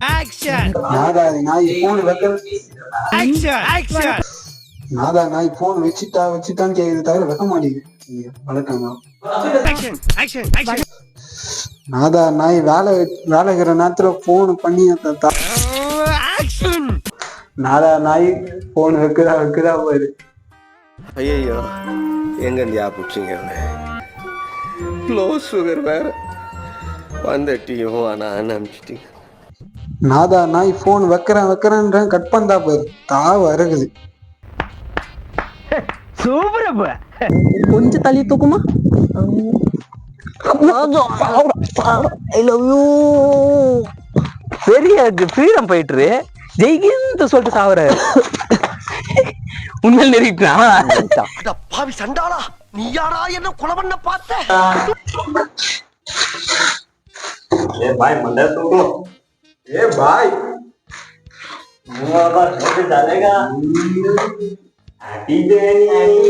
நாதா நாய் போன் வைக்க நாதா நாய் போன் வச்சுட்டான்னு கேக்குது தவிர வைக்க மாட்டேங்குது வளர்க்கணும். நாதா நாய் வேலைக்கிற நேரத்துல போன் பண்ணி நாதா நாய் போன் வைக்குதா போயிரு. ஐயோ எங்க ஞாபகிங்க லோ சுகர் வேற வந்த டீயும் ஆனா அனுப்பிச்சிட்டீங்க. நாதா நாய் போன் வைக்கிறேன்ற கட் பண்ணா போயிரு தாவ இருக்குது. கொஞ்சம் தள்ளி தூக்குமா. சரியா இருக்கு ஃப்ரீடம் போயிட்டு ஜெய்கின்னு சொல்லிட்டு சாவற உண்மையில் நெருக்கிட்டா பாவி சண்டாளா நீ யாரா என்ன கொலை பண்ண பார்த்த. भाई मंडर तो ए भाई मुआ का कैसे डालेगा आटी जानी